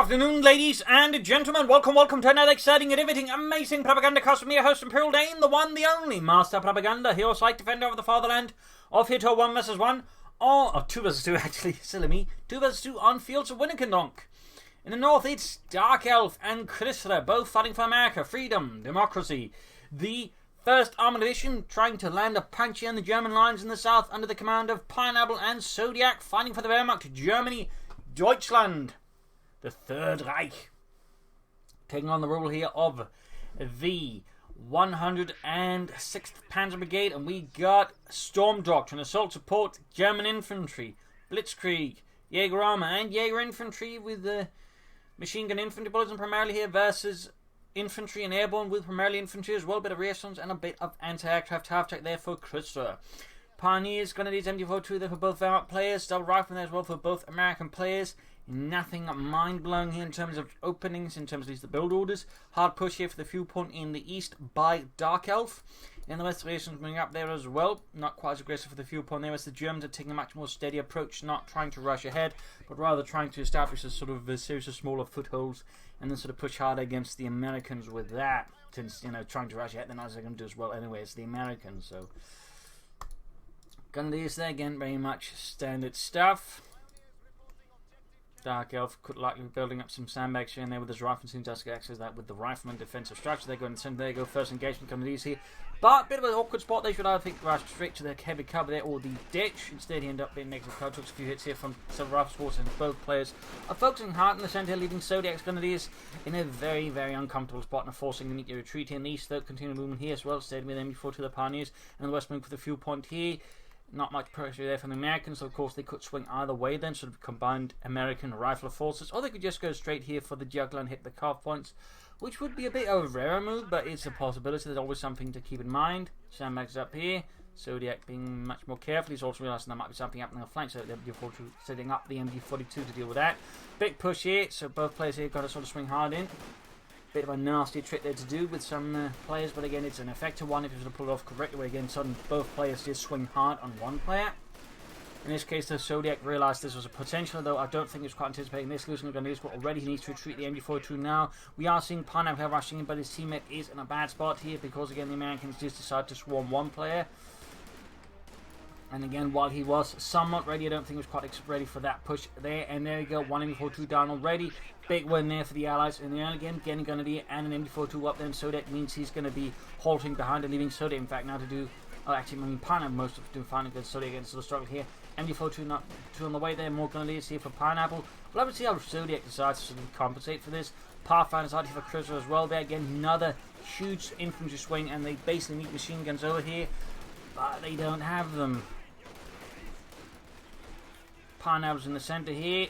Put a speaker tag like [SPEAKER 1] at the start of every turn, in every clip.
[SPEAKER 1] afternoon, ladies and gentlemen. Welcome to another exciting and riveting, amazing Propagandacast with me, your host, Imperial Dane, the one, the only Master Propaganda, hero, site defender of the fatherland, of Hito 1 vs 1, or 2 vs 2 actually, silly me, 2 vs 2 on Fields of Winnekendonk. In the north, it's DarkElllf and ChrisR, both fighting for America, freedom, democracy. The 1st Armored Division trying to land a punchy on the German lines in the south under the command of Pinapple and Zodiak, fighting for the Wehrmacht, Germany, Deutschland. The Third Reich, taking on the role here of the 106th Panzer Brigade, and we got Storm Doctrine, Assault Support, German Infantry, Blitzkrieg, Jaeger Armor, and Jaeger Infantry with the machine gun infantry bullets primarily here versus infantry and airborne with primarily infantry as well, a bit of reasons and a bit of anti-aircraft half-track there for ChrisR. Pioneers, Grenadiers, MD42 there for both Wehrmacht players, double rifle there as well for both American players. Nothing mind-blowing here in terms of openings, in terms of at least the build orders. Hard push here for the fuel point in the east by DarkElllf. And the rest of the nations moving up there as well. Not quite as aggressive for the fuel point there as the Germans are taking a much more steady approach, not trying to rush ahead, but rather trying to establish a sort of a series of smaller footholds and then sort of push harder against the Americans with that. Since, you know, trying to rush ahead, they're not going to do as well anyway as the Americans. So, Grenadiers there again, very much standard stuff. DarkElllf could likely be building up some sandbags here and there with his rifle, seems to access that with the rifleman defensive structure. They go in the center, there you go, first engagement coming easy here. But a bit of an awkward spot, they should either think rush straight to the heavy cover there or the ditch. Instead he ended up being negative cover, took a few hits here from several rifle sports, and both players are focusing hard in the center, leaving Zodiac's Grenadiers in a very, very uncomfortable spot and forcing them to retreat here in the east, though continuing movement here as well, stayed with MD4 to the Pioneers, and the west moving for the fuel point here. Not much pressure there from the Americans, so of course they could swing either way then, sort of combined American rifle forces, or they could just go straight here for the juggler and hit the carve points, which would be a bit of a rarer move, but it's a possibility. There's always something to keep in mind. Sandbags up here, Zodiak being much more careful. He's also realising there might be something happening on the flank, so the MD42 setting up the MD42 to deal with that. Big push here, so both players here got to sort of swing hard in. Bit of a nasty trick there to do with some players, but again, it's an effective one if you sort of pull it off correctly. Where again, suddenly both players just swing hard on one player. In this case, the Zodiac realised this was a potential, though I don't think he was quite anticipating this. Losing the Grenadiers, but already he needs to retreat the MD42 now. We are seeing Pinapple rushing in, but his teammate is in a bad spot here because again, the Americans just decide to swarm one player. And again, while he was somewhat ready, I don't think he was quite ready for that push there. And there you go, one MD42 down already. Big win there for the Allies in the early game, getting Grenadier and an MD42 up there. And Zodiac means he's going to be halting behind and leaving Zodiac, in fact, now to do, actually, I mean, Pinapple most of doing fine against Zodiac against the struggle here. MD42 not two on the way there, more Grenadiers here for Pinapple. We'll have to see how Zodiac decides to sort of compensate for this. Pathfinder's out here for ChrisR as well there. Again, another huge infantry swing, and they basically need machine guns over here, but they don't have them. Pioneers in the center here.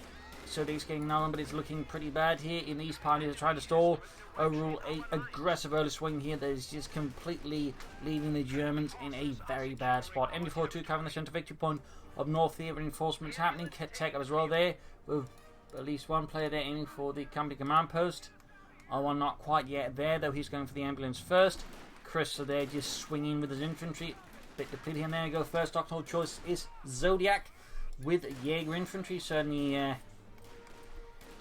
[SPEAKER 1] Zodiac's getting another one, but it's looking pretty bad here. In the east, Pioneers are trying to stall. Overall, a aggressive early swing here that is just completely leaving the Germans in a very bad spot. MD42 covering the center victory point of north here. Reinforcements happening. Tech up as well there, with at least one player there aiming for the company command post. Other one not quite yet there, though he's going for the ambulance first. ChrisR there just swinging with his infantry. Bit depleted here. There you go. First doctrinal choice is Zodiak with Jaeger Infantry. Certainly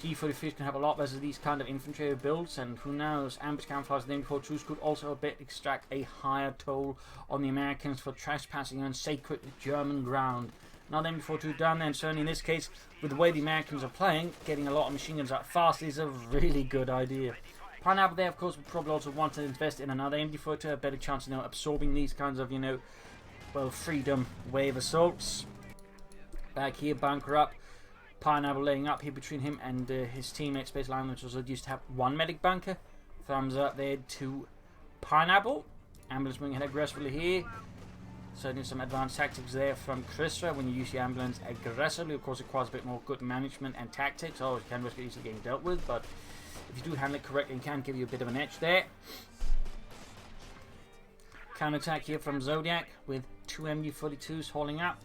[SPEAKER 1] G45 can have a lot versus these kind of infantry builds, and who knows, ambush camouflage and the MD42s could also a bit extract a higher toll on the Americans for trespassing on sacred German ground. Now the MD42 done, and certainly in this case, with the way the Americans are playing, getting a lot of machine guns out fast is a really good idea. Pinapple there, of course, would probably also want to invest in another MD42, a better chance of, you know, absorbing these kinds of, you know, well, freedom wave assaults. Back here, bunker up. Pinapple laying up here between him and his teammate Space Line, which also used to have one medic bunker. Thumbs up there to Pinapple. Ambulance moving ahead aggressively here. Certainly some advanced tactics there from ChrisR. When you use the ambulance aggressively, of course, it requires a bit more good management and tactics. Oh, it can risk easily getting dealt with, but if you do handle it correctly, it can give you a bit of an edge there. Counter-attack here from Zodiac with two MD42s hauling up.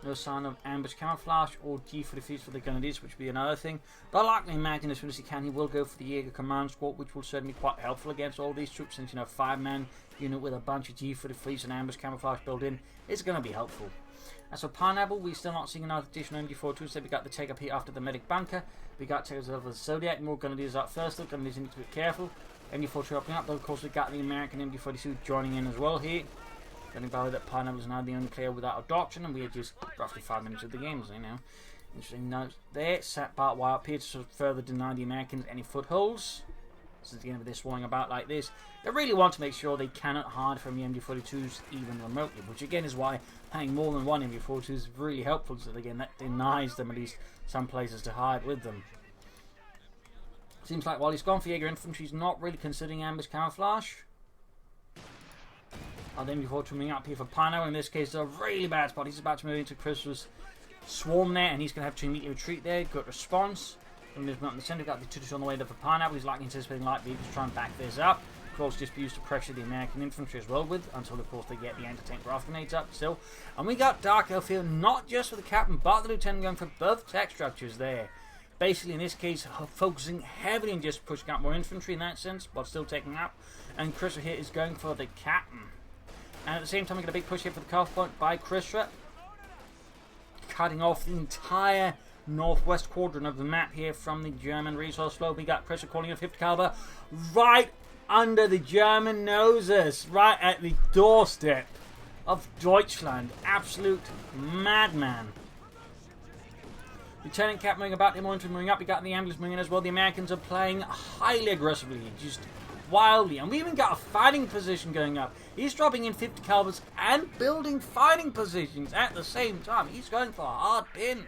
[SPEAKER 1] No sign of ambush camouflage or G for defeats for the Grenadiers, which would be another thing. But I likely imagine as soon as he can, he will go for the Jaeger command squad, which will certainly be quite helpful against all these troops, since, you know, 5-man unit with a bunch of G for defeats and ambush camouflage built in is going to be helpful. As for Pinapple, we're still not seeing another additional MG42, so we got the take up here after the medic bunker. We got takers over the Zodiac, more Grenadiers up first, though Grenadiers need to be careful. MG42 upping up, but of course we got the American MG42 joining in as well here. Getting by that Pinapple is now the only player without a doctrine, and we are just roughly 5 minutes of the game, so you know. Interesting note there. Sat Bart Wire up here to further deny the Americans any footholds. Since the end of this warning about like this, they really want to make sure they cannot hide from the MG42s even remotely, which again is why having more than one MG42 is really helpful, so again that denies them at least some places to hide with them. Seems like while he's gone for Jaeger Infantry, he's not really considering ambush camouflage. The MG4 coming up here for Pano. In this case, it's a really bad spot. He's about to move into ChrisR's swarm there, and he's going to have to immediately retreat there. Good response. And there's not in the center. Got the 2-2 on the way there for Pineapple. He's likely anticipating light vehicles to try and back this up. Of course, just be used to pressure the American infantry as well with, until of course they get the anti-tank rifle grenades up still. And we got DarkElllf here, not just for the captain, but the lieutenant going for both tech structures there. Basically, in this case, focusing heavily on just pushing out more infantry in that sense, but still taking up. And ChrisR here is going for the captain. And at the same time, we get a big push here for the cutoff point by ChrisR, cutting off the entire northwest quadrant of the map here from the German resource flow. We got ChrisR calling a 50 caliber right under the German noses, right at the doorstep of Deutschland. Absolute madman. Lieutenant Cap moving about, the more infantry moving up. We got the ambulance moving in as well. The Americans are playing highly aggressively, just wildly, and we even got a fighting position going up. He's dropping in 50 calibers and building fighting positions at the same time. He's going for a hard pin.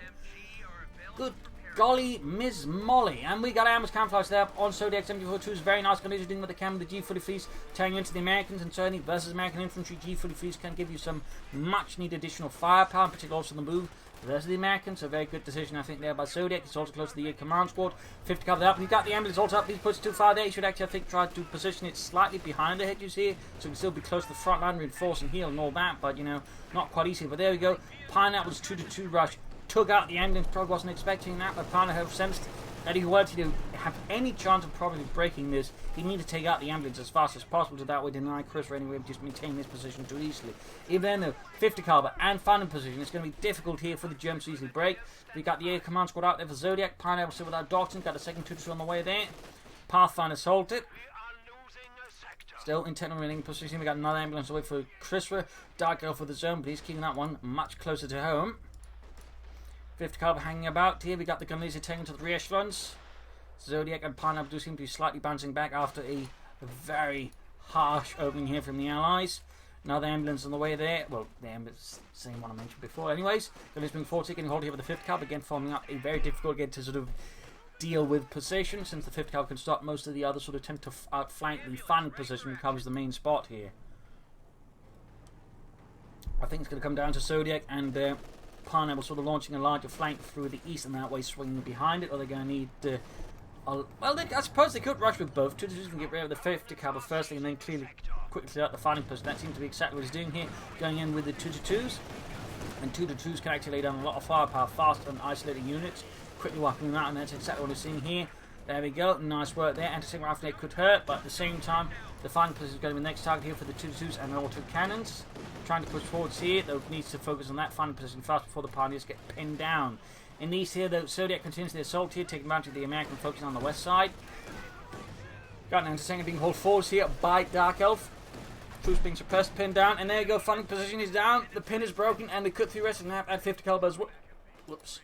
[SPEAKER 1] Good golly, Ms. Molly. And we got ambush camouflage there on Zodiac 74-2's very nice condition doing with the cam, the G40 fleets tearing into the Americans, and certainly versus American infantry, G40 fleets can give you some much needed additional firepower, particularly also the move versus the Americans. A very good decision, I think, there by Zodiac. He's also close to the command squad. 50 covered up. He's got the ambulance also up. He puts too far there. He should actually, I think, try to position it slightly behind the hedges here, so he can still be close to the front line, reinforce and heal and all that, but, you know, not quite easy. But there we go. Pineapple's 2-2 rush took out the ambulance. Probably wasn't expecting that, but Pineapple sensed that if he were to have any chance of probably breaking this, he needed to take out the ambulance as fast as possible, to that way deny ChrisR anyway, just maintain this position too easily. Even then, though, 50 caliber and finding position, it's going to be difficult here for the Germans to easily break. We got the air command squad out there for Zodiac. Pineapple still without Doctrine, got a second 2-2 on the way there. Pathfinder salted. Still in technical winning position. We got another ambulance away for ChrisR. DarkElllf for the zone, but he's keeping that one much closer to home. 50 caliber hanging about here. We got the Grenadiers taken to the rear echelons. Zodiac and Pineapple do seem to be slightly bouncing back after a very harsh opening here from the Allies. Another ambulance on the way there. Well, the ambulance, same one I mentioned before. Anyways, Grenadiers being forward, taking hold here with the 50 caliber, again forming up a very difficult again to sort of deal with position, since the 50 caliber can stop most of the others sort of attempt to outflank the flank position, which covers the main spot here. I think it's going to come down to Zodiac and Pineapple sort of launching a larger flank through the east, and that way swinging behind it, or they're going to need well, I suppose they could rush with both. 2-2s can get rid of the 50 caliber firstly, and then quickly clear out the fighting position. That seems to be exactly what he's doing here, going in with the 2-2s. And 2-2s can actually lay down a lot of firepower fast on isolated units, quickly wiping them out, and that's exactly what we're seeing here. There we go, nice work there. Anti-tank rifle grenade could hurt, but at the same time, the fighting position is going to be the next target here for the 2-2s and auto cannons. Trying to push forwards here, though needs to focus on that fighting position fast before the Pioneers get pinned down. In these here, though, Zodiac continues the assault here, taking advantage of the American focusing on the west side. Got an anti-tank being hauled forwards here by DarkElllf. Troops being suppressed, pinned down, and there you go, fighting position is down, the pin is broken, and they cut through rest and have at 50 caliber as well. Whoops.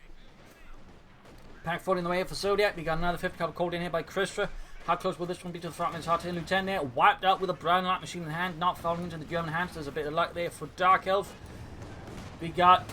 [SPEAKER 1] Pack 40 in the way here for Zodiac. We got another 50 caliber called in here by ChrisR. How close will this one be to the front? It's hard to Lieutenant there, wiped out with a brown light machine in hand, not falling into the German hands. There's a bit of luck there for DarkElllf. We got...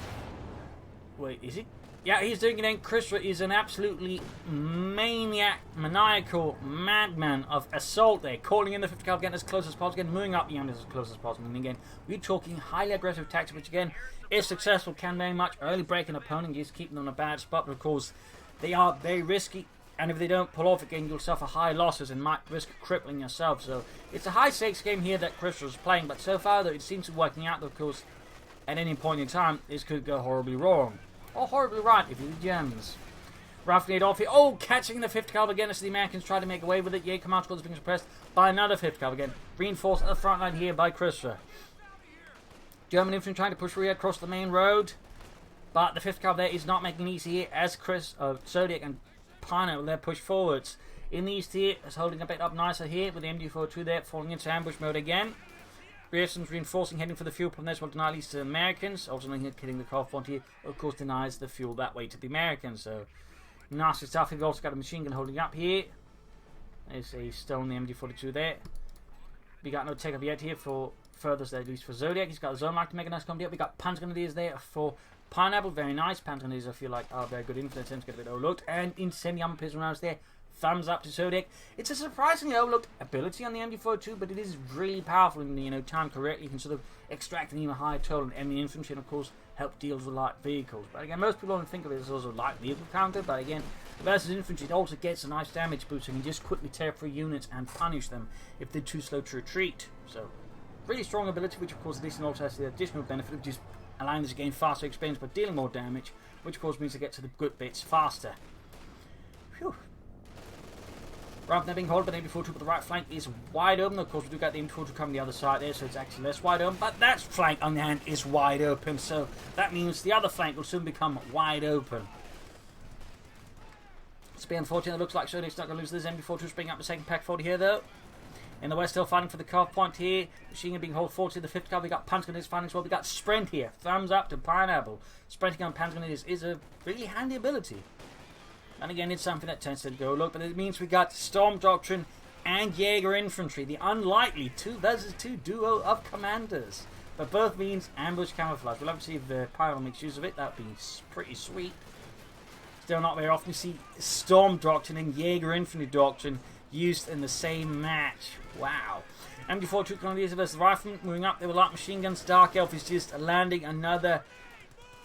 [SPEAKER 1] Wait, is he? Yeah, he's doing it then. ChrisR is an absolutely maniac, maniacal madman of assault there. Calling in the 50 caliber, getting as close as possible, again, moving up the ambulance as close as possible. And again, we're talking highly aggressive tactics, which again, if successful, can very much early break an opponent, just keeping them in a bad spot. But of course, they are very risky. And if they don't pull off again, you'll suffer high losses and might risk crippling yourself. So it's a high-stakes game here that ChrisR is playing. But so far, though, it seems to be working out. Of course, at any point in time, this could go horribly wrong. Or horribly right if you're the Germans. Roughly Adolf here. Oh, catching the 5th Cavalry again as the Americans try to make away with it. Jaeger command squad is being suppressed by another 5th Cavalry again. Reinforced at the front line here by ChrisR. German infantry trying to push rear across the main road. But the 5th Cavalry there is not making it easy here as Zodiak and Pinapple there push forwards. In the east here, is holding a bit up nicer here with the MD-42 there falling into ambush mode again. Grierson's reinforcing, heading for the fuel from there, will deny at least to the Americans. Also, hitting the Craft point here, of course, denies the fuel that way to the Americans. So, nasty stuff. We've also got a machine gun holding up here. There's a stone, the MD-42 there. We got no take up yet here for furthest, at least for Zodiak. He's got the zone mark to make a nice comedy up. We got Panzer Grenadiers there for Pinapple, very nice. Panzer Grenadiers, I feel like, are very good influence. Get a bit overlooked. And incendiary pistol rounds there. Thumbs up to Zodiak. It's a surprisingly overlooked ability on the MD-42, but it is really powerful in timed correctly. You can sort of extract an even higher toll on enemy infantry and, of course, help deal with light vehicles. But again, most people don't think of it as also a light vehicle counter, but again, versus infantry, it also gets a nice damage boost, so you can just quickly tear through units and punish them if they're too slow to retreat. So, really strong ability, which of course this also has the additional benefit of just allowing this to gain faster experience by dealing more damage, which of course means to get to the good bits faster. Phew. Rather than being held by the MD-42, but the right flank is wide open. Of course, we do get the MD-42 coming the other side there, so it's actually less wide open. But that flank, on the hand, is wide open, so that means the other flank will soon become wide open. It's be unfortunate. It looks like Zodiac's not going to lose this. MD-42 bringing up the second pack forward here, though. In the west, still fighting for the carve point here. Machine gun being held forward to the 5th Cavalry. We got Panzer Grenadiers fighting as well. We got Sprint here. Thumbs up to Pinapple. Sprinting on Panzer Grenadiers is a really handy ability. And again, it's something that tends to go look, but it means we got Storm Doctrine and Jaeger Infantry, the unlikely 2-2 duo of commanders. But both means ambush camouflage. We'll have to see if Pinapple makes use of it. That'd be pretty sweet. Still not very often you see Storm Doctrine and Jaeger Infantry Doctrine used in the same match. Wow. MD-42 Grenadiers versus Riflemen moving up. They were light machine guns. DarkElllf is just landing another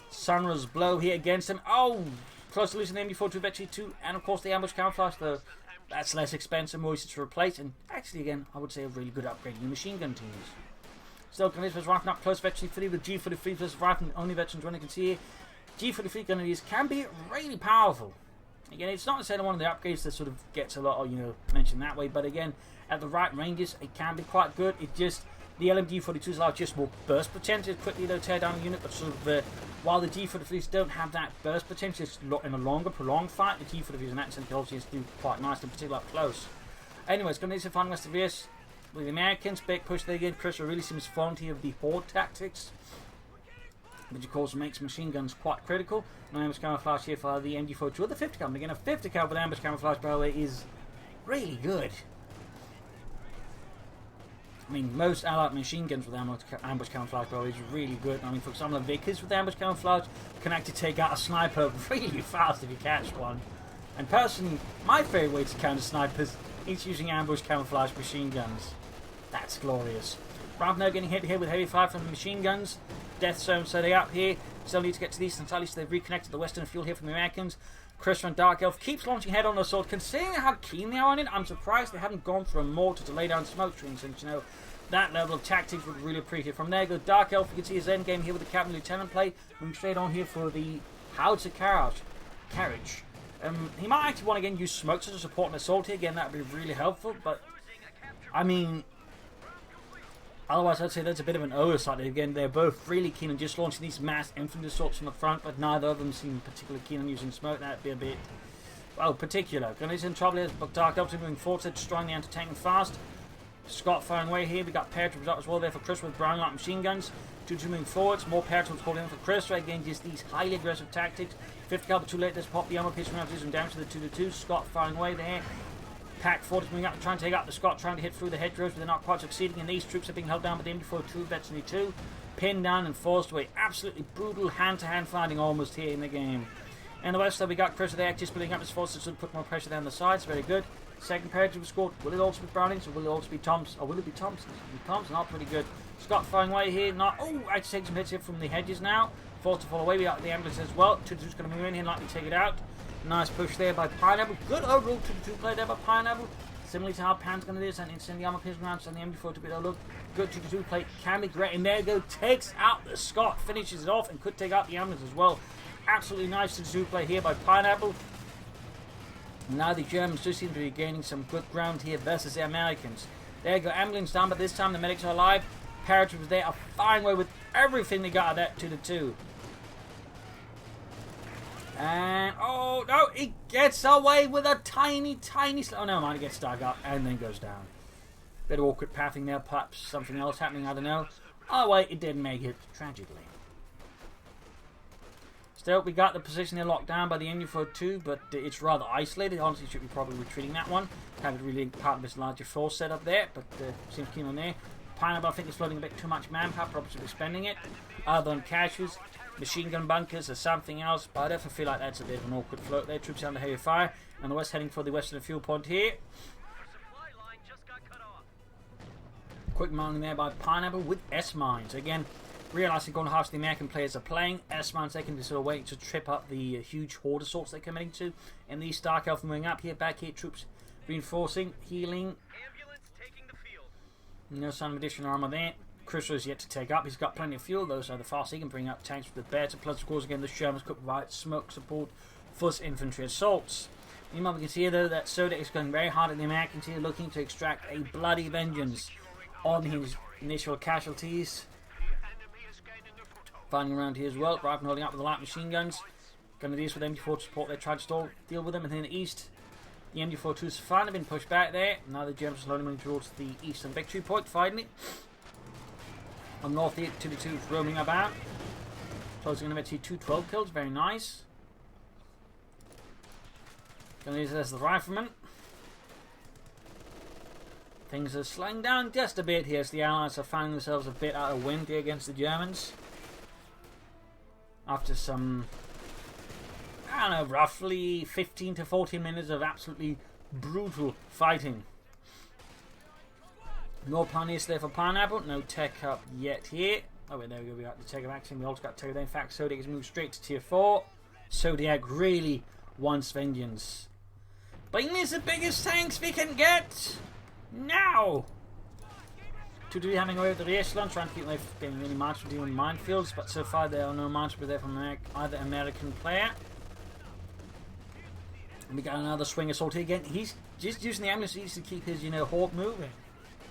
[SPEAKER 1] Sunrise blow here against him. Oh! Close to losing the MD-42 Vetri 2, and of course the ambush camouflage, though that's less expensive, more easy to replace, and actually, again, I would say a really good upgrade in the machine gun teams. Still, Grenadiers versus Riflemen up close, Vetri 3 with G43 versus Riflemen, only veterans one you can see here. G43 Grenadiers can be really powerful. Again, it's not necessarily one of the upgrades that sort of gets a lot of, mentioned that way, but again, at the right ranges, it can be quite good. It just, the LMG-42s allow just more burst potential, quickly they'll tear down a unit, but sort of, while the G43s don't have that burst potential in a longer, prolonged fight, the G43s in that sense can also do quite nicely, particularly up close. Anyways, going to find West of Vius with the Americans, big push there again. ChrisR really seems fond of the horde tactics, which of course makes machine guns quite critical. No ambush camouflage here for the MD-42 or the 50 cal. Again, a 50 cal with ambush camouflage, by the way, is really good. I mean, most allied machine guns with ambush camouflage, by the way, is really good. I mean, for example, Vickers with ambush camouflage can actually take out a sniper really fast if you catch one. And personally, my favourite way to counter snipers is using ambush camouflage machine guns. That's glorious. Ravno getting hit here with heavy fire from the machine guns. Death zone setting up here. Still need to get to the eastern side. At least they've reconnected the western fuel here from the Americans. ChrisR and DarkElllf keeps launching head on the sword. Considering how keen they are on it, I'm surprised they haven't gone for a mortar to lay down smoke screens. And that level of tactics would really appreciate. From there goes DarkElllf. You can see his end game here with the Captain Lieutenant play. Moving straight on here for the Howitzer carriage. He might actually want to again use smokes to support an assault here. Again, that would be really helpful. But I mean, otherwise, I'd say that's a bit of an oversight. Again, they're both really keen on just launching these mass infantry assaults from the front, but neither of them seem particularly keen on using smoke. That'd be a bit, well, particular. Grenadiers in trouble here, but DarkElllf moving forward, so destroying the anti-tank fast. Scott firing away here. We got paratroopers up as well there for ChrisR with brown light machine guns. 2-2 moving forwards. More paratroopers called in for ChrisR. Again, just these highly aggressive tactics. 50 caliber too late. Let's pop the ammo piece around, do some damage to the 2-2. Scott firing away there. Pack 40 moving up, trying to take out the Scott, trying to hit through the hedgerows, but they're not quite succeeding. And these troops are being held down by the MD-42 Veterinary 2, pinned down and forced away. Absolutely brutal hand-to-hand fighting almost here in the game. And the west side, we got ChrisR there, just splitting up his forces to put more pressure down the sides. Very good. Second paratrooper squad. Will it also be Brownings or will it also be Thompson? Or will it be Thompson? Thompson, not pretty good. Scott firing away here. Not. Oh, actually taking some hits here from the hedges now. Forced to fall away. We got the ambulance as well. 2-2's going to move in here, likely take it out. Nice push there by Pinapple. Good overall 2-2 play there by Pinapple. Similarly to how Pan's going to do this, and send the armor piercing rounds and the MG4 to be able to look good. 2 plate can be great, and there you go, takes out the Scot, finishes it off, and could take out the ambulance as well. Absolutely nice 2 play here by Pinapple. Now the Germans do seem to be gaining some good ground here versus the Americans. There you go, ambulance down, but this time the medics are alive. Paratroopers there are firing away with everything they got out of that 2-2. And, oh no, he gets away with a tiny oh no, mind, he gets dug up and then goes down. Bit of awkward pathing there, perhaps something else happening, I don't know. Oh wait, it didn't make it, tragically. Still, we got the position here locked down by the MG42, but it's rather isolated. Honestly, should be probably retreating that one. Haven't really part of this larger force setup there, but seems keen on there. Pineapple, I think, is floating a bit too much manpower, probably should be spending it. Other than caches, machine gun bunkers, or something else, but I definitely feel like that's a bit of an awkward float there. Troops under heavy fire, and the West heading for the western fuel point here. Quick mining there by Pineapple with S-mines. Again, realizing going half the American players are playing S-mines, they can be sort of waiting to trip up the huge horde assaults they're committing to. And these DarkElllf moving up here, back here, troops reinforcing, healing. No sign of additional armor there. ChrisR is yet to take up. He's got plenty of fuel, though, so the faster he can bring up tanks with the better. Plus, of course, again, the Shermans could provide smoke support for his infantry assaults. Meanwhile, we can see here, though, that Zodiak is going very hard at the Americans here, looking to extract a bloody vengeance on his initial casualties. Finding around here as well, Rifle holding up with the light machine guns. Going to do this with MG4 to support their try to deal with them. And then in the east, the MG42 is finally been pushed back there. Now the Germans are slowly moving towards the eastern victory point, fighting it. On north, the 2-2 is roaming about. Closing in about 12 kills, very nice. Going to use it as the rifleman. Things are slowing down just a bit here as the Allies are finding themselves a bit out of wind here against the Germans. After some, I don't know, roughly 15 to 14 minutes of absolutely brutal fighting. No pioneers there for Pineapple, no tech up yet here. Oh wait, there we go, we got the tech of action, we also got tech there. In fact, Zodiak has moved straight to tier 4. Zodiak really wants vengeance. Bring me the biggest tanks we can get! Now! 2-2 having away with the rear echelon, trying to keep them getting any march from dealing with minefields, but so far there are no march there from either American player. And we got another swing assault here again. He's just using the ammunition to keep his, hawk moving.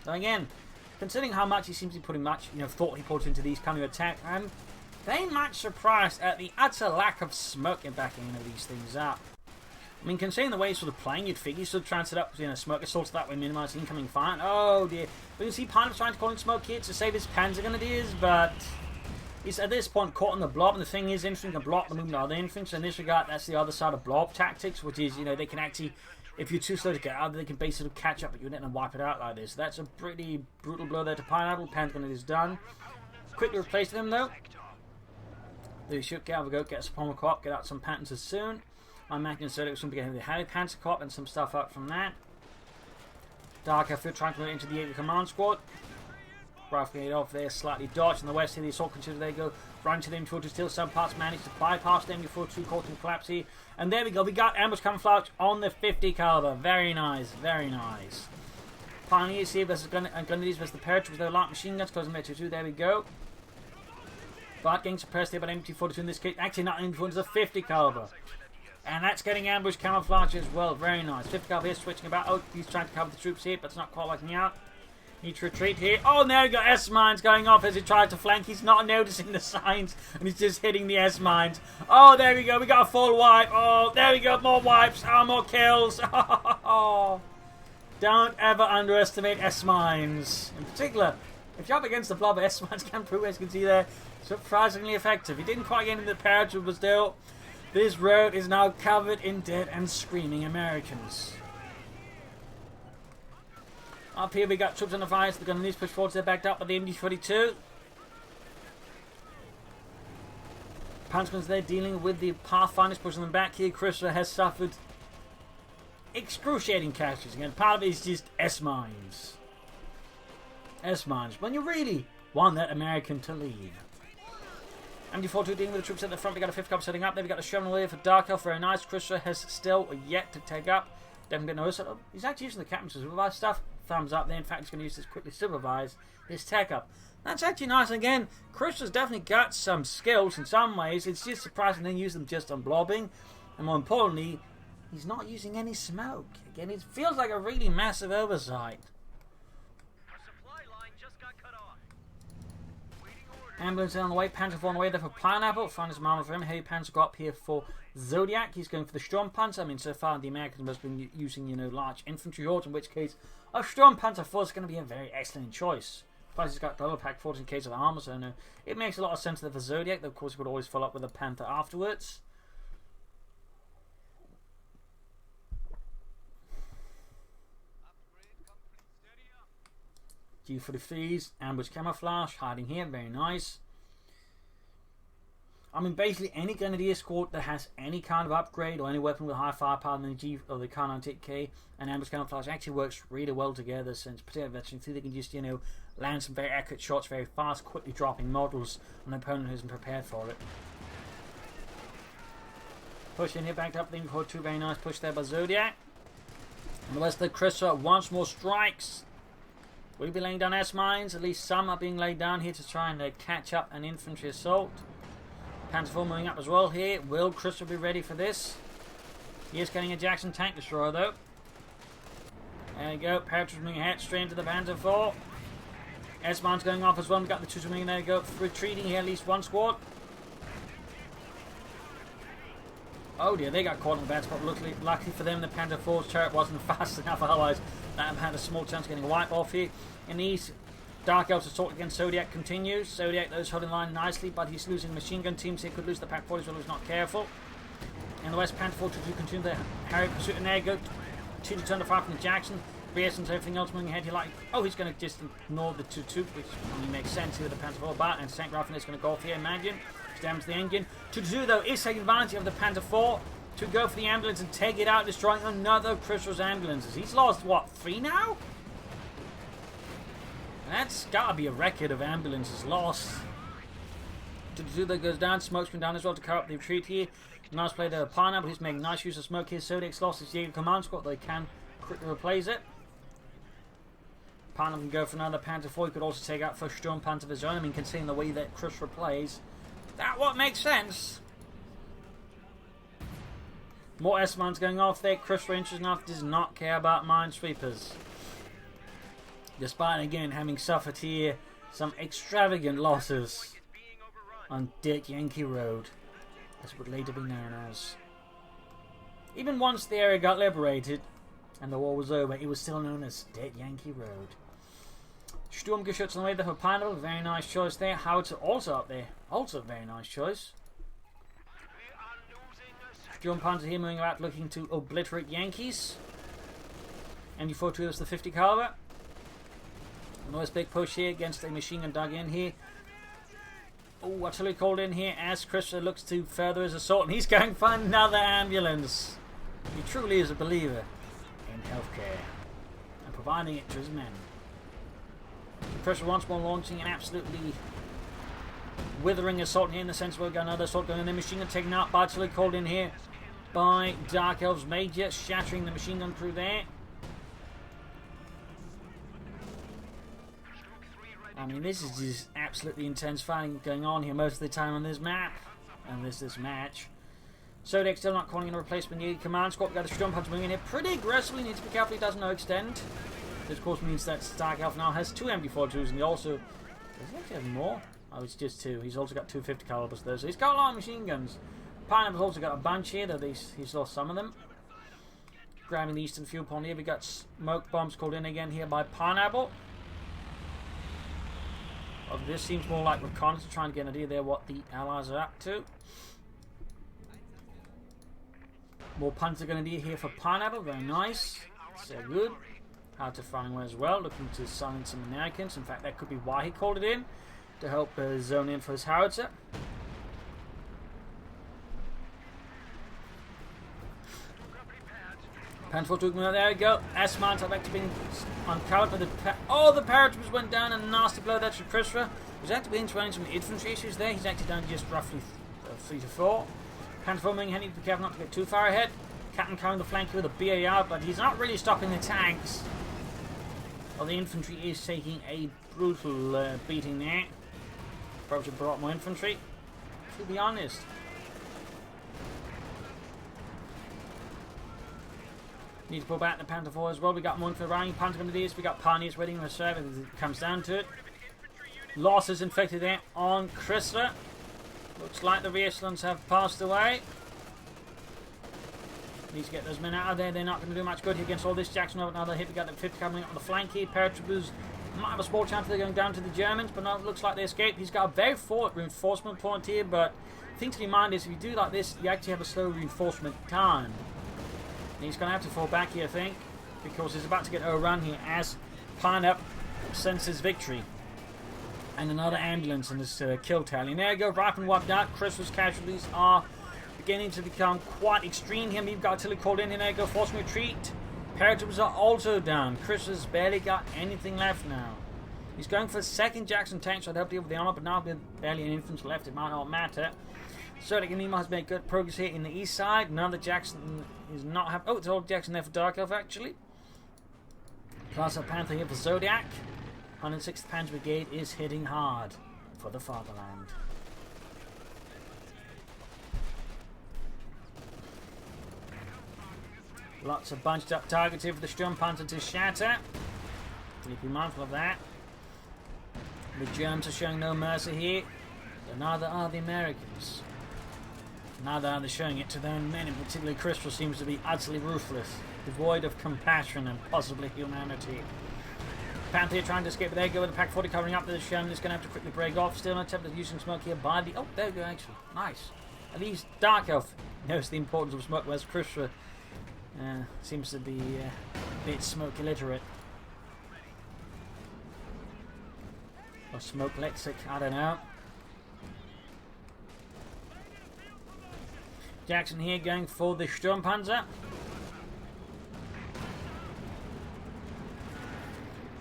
[SPEAKER 1] So again, considering how much he seems to be putting much, thought he puts into these kind of attacks, I'm very much surprised at the utter lack of smoke in backing these things up. I mean, considering the way he's sort of playing, you'd figure he'd sort of transfer up, smoke assaults that way, minimize incoming fire. Oh dear. But you see Pineapple trying to call in smoke here to save his Panzer Grenadiers, but he's at this point caught on the blob, and the thing is, infantry can block the movement of other infantry, so in this regard, that's the other side of blob tactics, which is, they can actually, if you're too slow to get out, they can basically catch up at you and wipe it out like this. So that's a pretty brutal blow there to Pineapple. Panzer Grenadiers done. Quickly replacing them, though. They should get out of the go, get some Pommel Co-op, get out some Panzers soon. I'm making Zodiak was going to be getting the Harry Panzer Co-op and some stuff up from that. DarkElllf trying to move into the Jaeger command squad. Rifling it off there, slightly dodged. On the west here, the assault continues. They go run to them to steal some parts, manage to bypass them before 2 caught in collapse here. And there we go, we got ambush camouflage on the 50 caliber. Very nice, very nice. Pioneers here versus Grenadiers versus the Paratroopers with their light machine guns, closing metro 2. There we go. But getting suppressed here by MT42 in this case. Actually, not MT42, it's a 50 caliber. And that's getting ambush camouflage as well. Very nice. 50 caliber here switching about. Oh, he's trying to cover the troops here, but it's not quite working out. Need to retreat here. Oh, and there we go. S-mines going off as he tried to flank. He's not noticing the signs, and he's just hitting the S-mines. Oh, there we go. We got a full wipe. Oh, there we go. More wipes. Oh, more kills. Oh, don't ever underestimate S-mines. In particular, if you're up against the blob, S-mines can prove, as you can see there, surprisingly effective. He didn't quite get into the paratroop, but still, this road is now covered in dead and screaming Americans. Up here we got troops on the fires. They're going to need to push forwards. They're backed up by the MD-42. Panzerguns there dealing with the Pathfinders, pushing them back here. ChrisR has suffered excruciating casualties. Again, part of it is just S-mines. S-mines. When you really want that American to leave. MD-42 dealing with the troops at the front. We got a 5th Cup setting up. Then we got a Sherman here for DarkElllf. Very nice. ChrisR has still yet to take up. Definitely notice that. He's actually using the captain to supervise stuff. Thumbs up there. In fact, he's going to use this quickly supervise his tech up. That's actually nice. Again, Chris has definitely got some skills in some ways. It's just surprising they use them just on blobbing. And more importantly, he's not using any smoke. Again, it feels like a really massive oversight. Ambulance on the way, Panzer on the way there for Pinapple. Find his mama for him. Heavy Panzer got up here for Zodiak. He's going for the Storm Panzer. I mean, so far the Americans must have been using, you know, large infantry hordes, in which case a Storm Panzer 4 is going to be a very excellent choice. Plus, he's got double pack forts in case of armor, so no, it makes a lot of sense there for Zodiak. Though, of course, he could always follow up with a Panther afterwards. Due for the fees, ambush camouflage, hiding here, very nice. I mean, basically any Grenadier squad that has any kind of upgrade or any weapon with high firepower than the G or the Kar 98K and ambush camouflage actually works really well together, since particularly veteran 2 they can just, you know, land some very accurate shots very fast, quickly dropping models on an opponent who isn't prepared for it. Push in here, backed up, leaving for 2, very nice push there by Zodiac. And the rest of the ChrisR once more strikes. Will he be laying down S-mines? At least some are being laid down here to try and catch up an infantry assault. Panzer 4 moving up as well here. Will ChrisR be ready for this? He is getting a Jackson tank destroyer though. There you go. Paratroopers moving ahead straight into the Panzer 4. S-mines going off as well. We've got the 2 moving there. Go retreating here. At least one squad. Oh dear, they got caught in the bad spot. Luckily for them, the Panzer 4's turret wasn't fast enough, otherwise that had a small chance of getting a wipe off here. In the east, DarkElllf's assault against Zodiac continues. Zodiac, though, is holding line nicely, but he's losing machine gun teams here. Could lose the pack 40 as well if he's not careful. In the west, Panther 4 to continue the Harry pursuit, and there you go. 2 to turn to fire from the Jackson. BS and everything else moving ahead here. Like, oh, he's going to just ignore the 2-2, which only makes sense here with the Panther 4 bat, and tank rifle is going to go off here, imagine. Damage the engine. 2-2 though is taking advantage of the Panther 4 to go for the ambulance and take it out, destroying another ChrisR's ambulances. He's lost what, 3 now? That's gotta be a record of ambulances lost. 2-2 that goes down, smoke's been down as well to cover up the retreat here. Nice play there, Pineapple. He's making nice use of smoke here. Zodiac's lost his Jaeger command squad, they can quickly replace it. Pineapple can go for another Panther 4. He could also take out first Storm Panther of his own. I mean, considering the way that ChrisR plays, that what makes sense. More S-mines going off there. ChrisR, interesting enough, does not care about minesweepers. Despite, again, having suffered here some extravagant losses on Dirt Yankee Road, as it would later be known as. Even once the area got liberated and the war was over, it was still known as Dirt Yankee Road. Sturmgeschütz on the way there for Pineapple, very nice choice there. Howitzer also up there, also a very nice choice. Sturm Panzer here moving about looking to obliterate Yankees. MG42 is the 50 caliber. Nice big push here against a machine gun dug in here. Oh, artillery called in here as ChrisR looks to further his assault, and he's going for another ambulance. He truly is a believer in healthcare and providing it to his men. ChrisR once more launching an absolutely withering assault here in the sense we've got another assault going in there. Machine gun taken out by artillery called in here by DarkElllf's Major, shattering the machine gun crew there. I mean, this is just absolutely intense fighting going on here most of the time on this map and this match. Zodiac still not calling in a replacement Jaeger command squad. We've got the Storm Panzer moving in here pretty aggressively. Needs to be careful he doesn't overextend. This, of course, means that DarkElllf now has 2 MG42s, and he also... Does he actually have more? Oh, it's just 2. He's also got 2 50 calibers there, so he's got a lot of machine guns. Pineapple's also got a bunch here, though he's lost some of them. Grabbing the eastern fuel pond here. We got smoke bombs called in again here by Pineapple. Oh, this seems more like reconnaissance, trying to get an idea there what the Allies are up to. More Panzer Grenadier here for Pineapple, very nice. So good. Hard to find one as well, looking to silence some Americans. In fact, that could be why he called it in, to help zone in for his howitzer. Panzer 4 there we go. S-mines are back to being uncovered, but the paratroopers went down, and a nasty blow there to ChrisR. He's actually been running some infantry issues there. He's actually done just roughly 3 to 4. Panzer 4 moving ahead, need to be careful not to get too far ahead. Captain carrying the flank here with a BAR, but he's not really stopping the tanks. Well, the infantry is taking a brutal beating there. Probably should have brought more infantry, to be honest. Need to pull back the Panther 4 as well. We got more for Ryan. Panther going to do this. We got Pioneers waiting on the serve as it comes down to it. Losses inflicted there on ChrisR. Looks like the Reasons have passed away. Need to get those men out of there. They're not going to do much good here against all this. Jackson over another hit. We got the 50 coming up on the flank here. Paratroopers might have a small chance they're going down to the Germans, but no, it looks like they escaped. He's got a very forward reinforcement point here, but the thing to keep in mind is if you do like this, you actually have a slow reinforcement time. And he's going to have to fall back here, I think, because he's about to get overrun here as Pinapple senses victory. And another ambulance in this kill tally. And there you go, rifle wiped out. ChrisR's casualties are beginning to become quite extreme here. We've got artillery called in, and there you go, forcing retreat. Paratroopers are also down. ChrisR's barely got anything left now. He's going for a second Jackson tank, so I'd help deal with the armor, but now with barely any infantry left, it might not matter. Zodiak and Nemo has made good progress here in the east side. None of the Jackson is not have. Oh, it's all Jackson there for DarkElllf actually. Plus a Panther here for Zodiak. 106th Panzer Brigade is hitting hard for the fatherland. Lots of bunched up targets here for the Sturmpanzer to shatter. Need to be mindful of that. The Germans are showing no mercy here, but neither are the Americans. Neither are they showing it to their own men, and particularly ChrisR seems to be utterly ruthless, devoid of compassion and possibly humanity. Panther trying to escape, but there you go with the Pack 40 covering up. The Sherman is going to have to quickly break off. Still not attempting using smoke here by the... Oh, there you go, actually. Nice. At least DarkElllf knows the importance of smoke, whereas ChrisR seems to be a bit smoke illiterate. Or smoke lexic, I don't know. Jackson here going for the Sturmpanzer.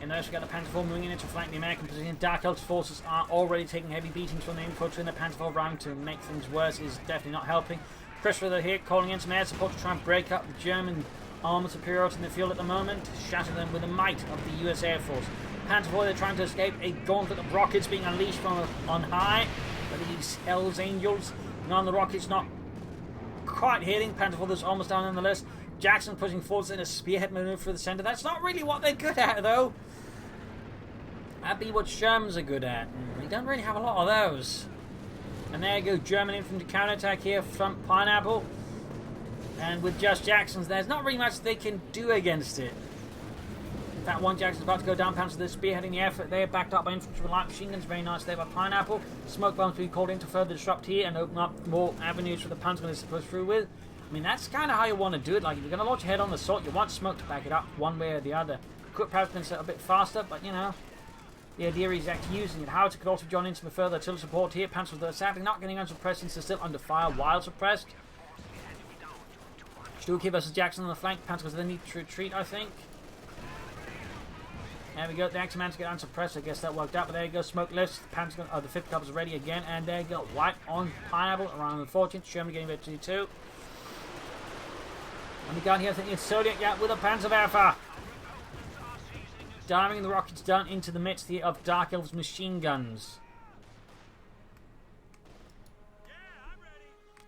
[SPEAKER 1] And those we got the Panther 4 moving in to flank the American position. DarkElllf's forces are already taking heavy beatings from the infantry, and the Panther 4 round to make things worse is definitely not helping. ChrisR here calling in some air support to try and break up the German armor superiority in the field at the moment, shatter them with the might of the US Air Force. Panther 4, they're trying to escape a gauntlet of rockets being unleashed from on high, but these Hell's Angels, none of the rockets not quite hitting. Panther 4 is almost down on the list. Jackson pushing forwards in a spearhead maneuver through the center. That's not really what they're good at, though. That'd be what Shermans are good at. They don't really have a lot of those. And there you go, German infantry counterattack here from Pinapple. And with just Jacksons, there's not really much they can do against it. In fact, one Jackson's about to go down. Panzer, they're spearheading the effort there, backed up by infantry with light machine guns. Very nice there by Pinapple. Smoke bombs being called in to further disrupt here and open up more avenues for the Panzer to push through with. I mean, that's kind of how you want to do it. Like, if you're going to launch your head on the assault, you want smoke to back it up one way or the other. Could perhaps been set a bit faster, but you know, the idea is actually using it. Howitzer could also join in some further artillery support here. Panzer, they're sadly not getting unsuppressed since they're still under fire while suppressed. Stuhlke versus Jackson on the flank. Panzer, they need to retreat, I think. There we go. The Axeman to get unsuppressed. I guess that worked out. But there you go. Smoke lifts. The Panzer, the 5th Cup is ready again. And there you go. White on Pinapple around the 14th. Sherman getting victory too. And we got here, I think it's Zodiak, yeah, with a Panzerwerfer. Diving the rockets down into the midst here of DarkElllf's machine guns.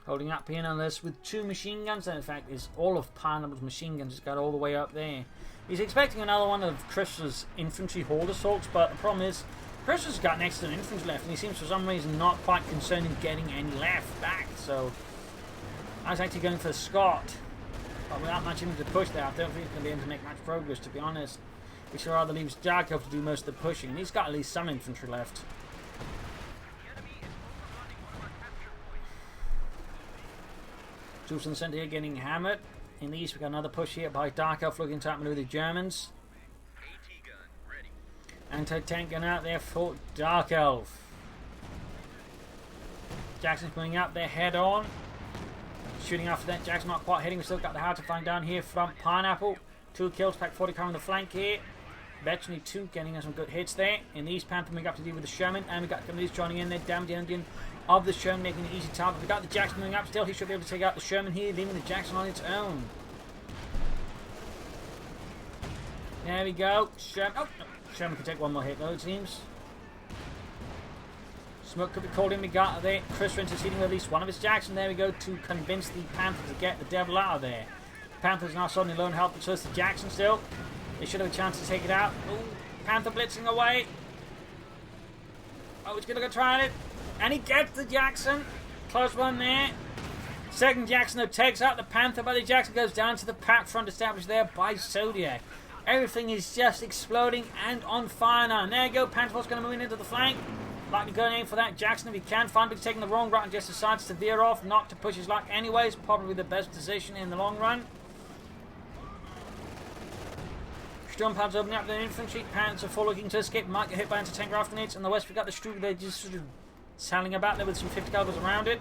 [SPEAKER 1] Holding up here on this with 2 machine guns. And in fact, it's all of Pinapple's machine guns. It's got all the way up there. He's expecting another one of ChrisR's infantry hold assaults, but the problem is ChrisR's got next to an infantry left, and he seems for some reason not quite concerned in getting any left back. So I was actually going for Scott, but without much into the push there, I don't think he's going to be able to make much progress, to be honest. Which rather leaves DarkElllf to do most of the pushing, and he's got at least some infantry left. Troops in the centre here getting hammered. In the east, we got another push here by DarkElllf looking to outmaneuver the Germans. Anti-tank gun out there for DarkElllf. Jackson's coming up there head on. Shooting after that. Jackson not quite hitting. We still got the hard to find down here from Pinapple. 2 kills, Pack 40 covering the flank here. Eventually 2 getting us some good hits there. In the east, Panther we got to deal with the Sherman, and we got some of these joining in there. Damn the Indian of the Sherman, making it easy target. We got the Jackson moving up still. He should be able to take out the Sherman here, leaving the Jackson on its own. There we go. Sherman. Oh, no. Sherman can take one more hit though, it seems. Smoke could be called in. We got there. ChrisR interceding with at least one of his Jackson. There we go to convince the Panther to get the devil out of there. Panther's now suddenly lone help, but so is the Jackson still. They should have a chance to take it out. Ooh, Panther blitzing away. Oh, he's going to go try it. And he gets the Jackson. Close one there. Second Jackson though takes out the Panther, but the Jackson goes down to the pack front established there by Zodiak. Everything is just exploding and on fire now. And there you go. Panther's going to move in into the flank. Likely going in for that Jackson if he can. Find he's taking the wrong route and just decides to veer off. Not to push his luck anyways. Probably the best decision in the long run. Sturmpanzer opening up the infantry. Panzer full looking to escape. Might get hit by anti-tank rifle grenades. On the west we got the Stuka. They're just sort of sailing about there with some 50 calibers around it.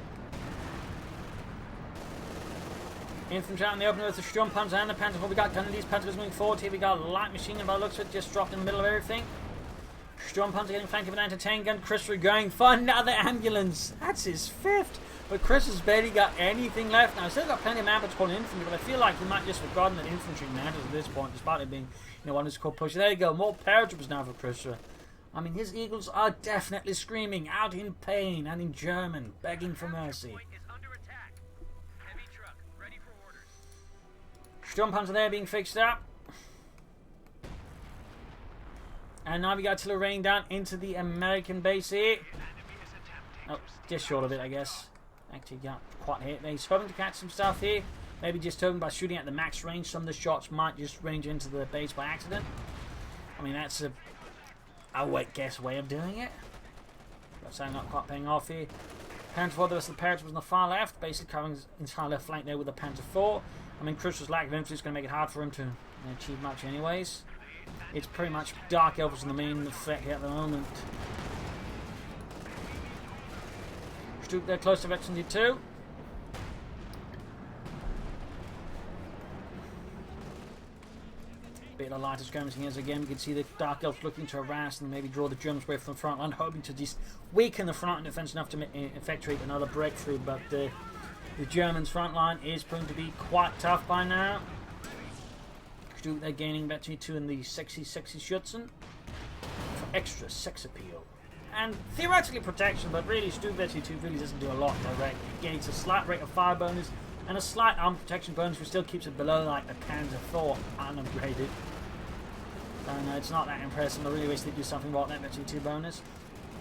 [SPEAKER 1] Infantry out in the open with the Sturmpanzer and the Panzer. We got Gunnadies. Panzers moving forward here. We got light machine gun by the looks of it. Just dropped in the middle of everything. Sturmpanzer getting flanked with an anti-tank gun. ChrisR going for another ambulance. That's his fifth. But ChrisR's barely got anything left now. Still got plenty of manpower to call infantry, but I feel like he might just have forgotten that infantry matters at this point, despite it being, one who's called push. There you go. More paratroopers now for ChrisR. I mean, his eagles are definitely screaming out in pain and in German, begging for mercy. Sturmpanzer there being fixed up. And now we got artillery raining down into the American base here. Oh, just short of it, I guess. Actually got quite hit there. He's hoping to catch some stuff here. Maybe just hoping by shooting at the max range, some of the shots might just range into the base by accident. I mean, that's a wet guess way of doing it. But so not quite paying off here. Panther 4, the rest of the Parrots was on the far left, basically covering his entire left flank there with the Panther 4. I mean, ChrisR's lack of infantry is going to make it hard for him to achieve much anyways. It's pretty much DarkElllf in the main threat here at the moment. Stoop there close to Veteran 2. Bit of lighter skirmishing here again. We can see the DarkElllf looking to harass and maybe draw the Germans away from the front line, hoping to just weaken the front line defense enough to effectuate another breakthrough. But the Germans' front line is proving to be quite tough by now. They're gaining Veteran 2 in the sexy Schutzen for extra sex appeal. And theoretically protection, but really Stu Veteran 2 really doesn't do a lot direct. It gains a slight rate of fire bonus and a slight armor protection bonus, which still keeps it below like a Panzer 4 unupgraded. And it's not that impressive. I really wish they'd do something about that Veteran 2 bonus.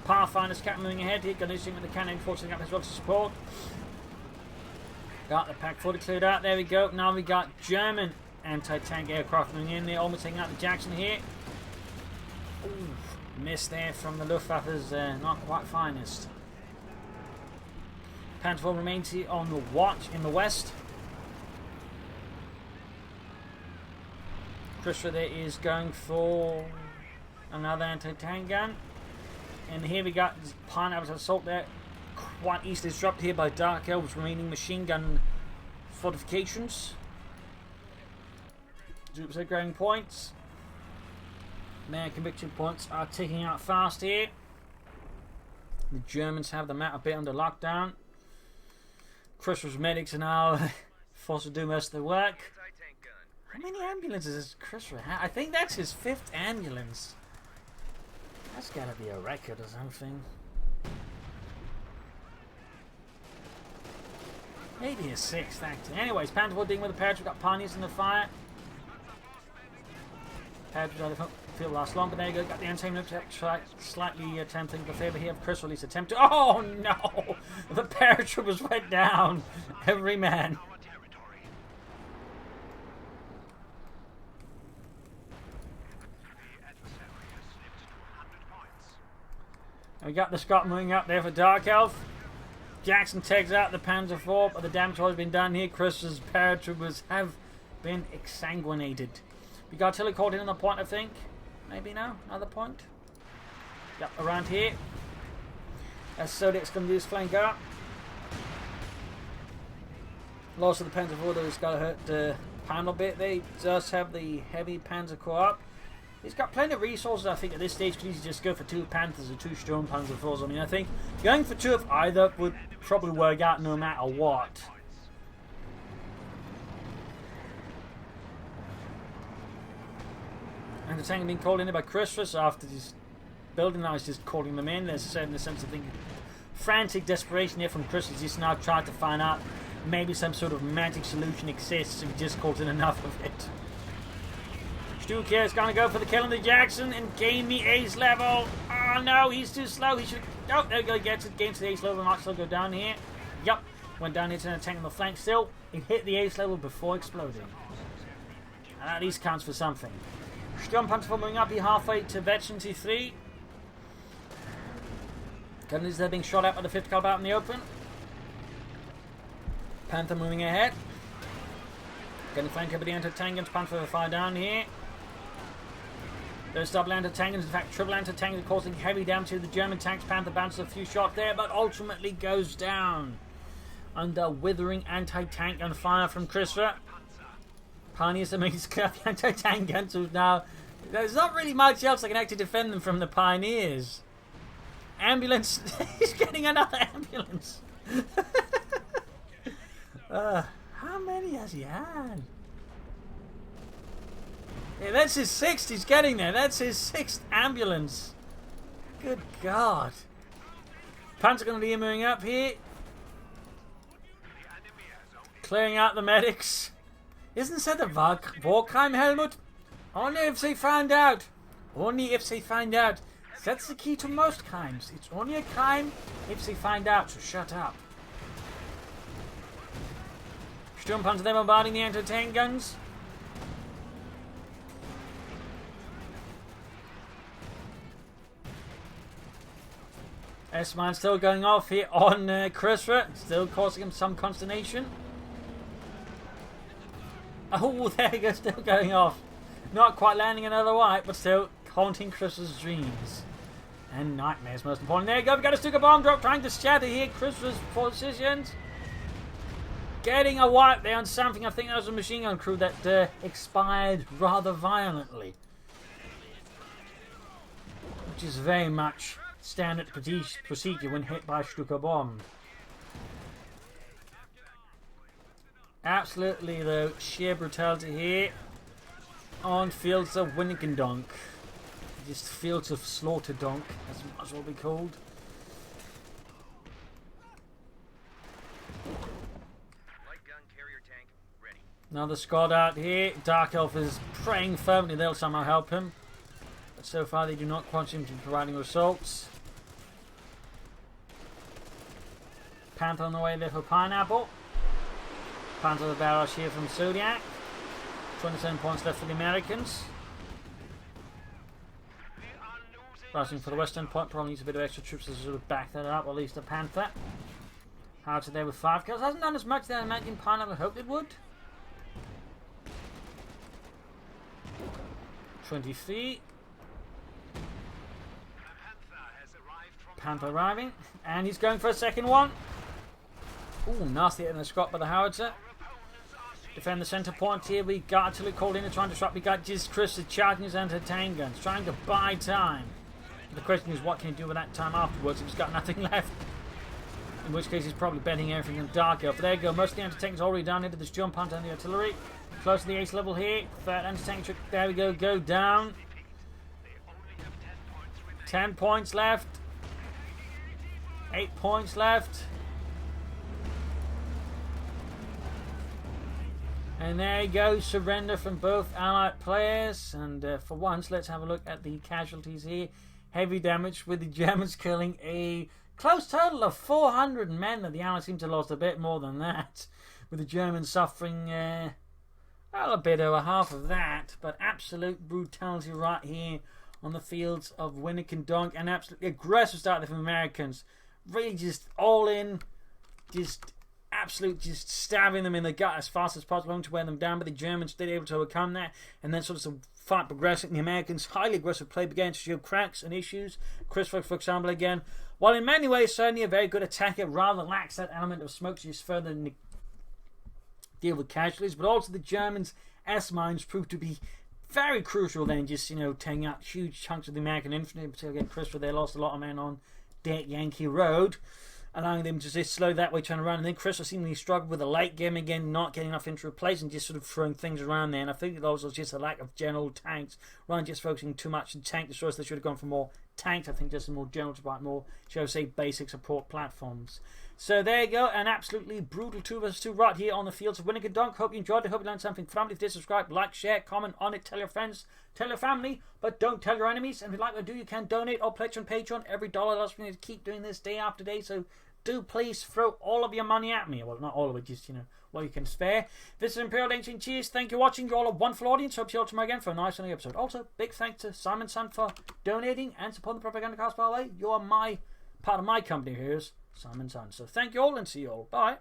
[SPEAKER 1] Pathfinder's cap moving ahead here, got with the cannon, forcing up as well to support. Got the pack 40 cleared out, there we go. Now we got German anti-tank aircraft moving in there, almost taking out the Jackson here. Ooh, missed there from the Luftwaffe's not quite finest. Panther 4 remains here on the watch in the west. ChrisR there is going for another anti-tank gun. And here we got Pineapple's assault there, quite easily disrupted here by DarkElllf's remaining machine gun fortifications. 0% growing points. American victory points are ticking out fast here. The Germans have the map a bit under lockdown. ChrisR's medics are now forced to do most of the work. How many ambulances does ChrisR have? I think that's his 5th ambulance. That's gotta be a record or something. Maybe a 6th, actually. Anyways, Panther 4 dealing with the Parrots. We've got Pioneers in the fire. Parrots on the field last long, but there you go. Got the anti-tank slightly attempting the favour here of ChrisR, at least attempt to. Oh no! The paratroopers went down. Every man. And we got the Scot moving up there for DarkElllf. Jackson takes out the Panzer 4, but the damage has been done here. ChrisR's paratroopers have been exsanguinated. We got artillery called in on the point, I think. Maybe now, another point. Yep, around here. As Zodiac's going to do his flank up. Loss of the Panzer 4, though, it's got to hurt the panel bit. They just have the heavy Panzer Corps up. He's got plenty of resources, I think, at this stage. Could easily just go for 2 Panthers or 2 Sturmpanzers. I mean, I think going for 2 of either would probably work out no matter what. And the tank being called in by ChrisR, so after this building now is just calling them in. There's a certain sense of thinking, frantic desperation here from ChrisR. He's now trying to find out maybe some sort of magic solution exists if he just calls in enough of it. Stuke here is going to go for the kill on the Jackson and gain the ace level. Oh no, he's too slow. He should. Oh, there we go. Gets it. Gains the ace level. Might still go down here. Yup. Went down here to an attack on the flank still. It hit the ace level before exploding. And at least counts for something. Sturmpanzer moving up here halfway to Veteran T3. Gunners there being shot at by the 5th caliber out in the open. Panther moving ahead. Getting flanked by the anti-tankers. Panther fire down here. Those double anti-tankers, in fact triple anti-tankers, causing heavy damage to the German tanks. Panther bounces a few shots there, but ultimately goes down under withering anti-tank and fire from ChrisR. Pioneers are making the anti-tank guns now. There's not really much else that can actually defend them from the Pioneers. Ambulance. He's getting another ambulance. How many has he had? Yeah, that's his 6th. He's getting there. That's his 6th ambulance. Good God. Panzer going to be moving up here. Clearing out the medics. Isn't that a Warcrime, Helmut? Only if they find out. Only if they find out. That's the key to most crimes. It's only a crime if they find out, so shut up. Sturmpanzer there bombarding the anti-tank guns. S-mine still going off here on ChrisR, still causing him some consternation. Oh, there he goes, still going off. Not quite landing another white, but still haunting ChrisR's dreams. And nightmares, most important. There you go, we got a Stuka bomb drop trying to shatter here ChrisR's positions. Getting a wipe there on something. I think that was a machine gun crew that expired rather violently. Which is very much standard procedure when hit by a Stuka bomb. Absolutely, though, sheer brutality here on Fields of Winnekendonk. Just Fields of Slaughterdonk, as it might as well be called. Another squad out here. DarkElllf is praying fervently they'll somehow help him. But so far they do not quite seem to be providing results. Panther on the way there for Pinapple. Panther the barrage here from Zodiak. 27 points left for the Americans. Rushing for the western point. Probably needs a bit of extra troops to sort of back that up. At least the Panther. How's it there with 5 kills? Hasn't done as much as I imagine Pinapple hoped it would. 23. Panther arriving. And he's going for a second one. Ooh, nasty in the scot by the howitzer. Defend the centre point here. We got artillery called in to try and disrupt. We got just ChrisR charging his anti-tank guns, trying to buy time. The question is, what can he do with that time afterwards if he's got nothing left? In which case, he's probably betting everything on DarkElllf. There you go. Most of the anti-tank is already down into this jump hunt and the artillery. Close to the ace level here. Third anti-tank trick. There we go. Go down. 10 points left. 8 points left. And there you go, surrender from both allied players. And for once, let's have a look at the casualties here. Heavy damage with the Germans killing a close total of 400 men. The Allies seem to have lost a bit more than that. With the Germans suffering, well, a bit over half of that. But absolute brutality right here on the Fields of Winnekendonk. And absolutely aggressive start there from Americans. Really just all in, just stabbing them in the gut as fast as possible to wear them down, but the Germans did able to overcome that, and then sort of fight progressing. The Americans highly aggressive play began to show cracks and issues. ChrisR, for example, again, while in many ways certainly a very good attacker, rather lacks that element of smoke to just further deal with casualties, but also the Germans' S-mines proved to be very crucial then, just, you know, taking out huge chunks of the American infantry, particularly again, ChrisR, they lost a lot of men on Dead Yankee Road, allowing them to just slow that way, trying to run. And then ChrisR seemingly struggled with the late game again, not getting enough into replace and just sort of throwing things around there. And I think that also was just a lack of general tanks, rather than just focusing too much on tank destroyers. They should have gone for more tanks, I think, just more general to buy more, shall we say, basic support platforms. So there you go, an absolutely brutal 2 vs 2 right here on the Fields of Winnekendonk. Hope you enjoyed it, hope you learned something from it. If you did, subscribe, like, share, comment on it, tell your friends, tell your family, but don't tell your enemies. And if you'd like to do, you can donate or pledge on Patreon. Every dollar allows me to keep doing this day after day, so do please throw all of your money at me. Well, not all of it, just, you know, what you can spare. This is Imperial Ancient. Cheers, thank you for watching. You're all a wonderful audience. Hope you all tomorrow again for a nice sunny episode. Also, big thanks to Simon Sun for donating and supporting the Propagandacast, by the way. You are part of my company here, Simon Sun. So thank you all and see you all. Bye.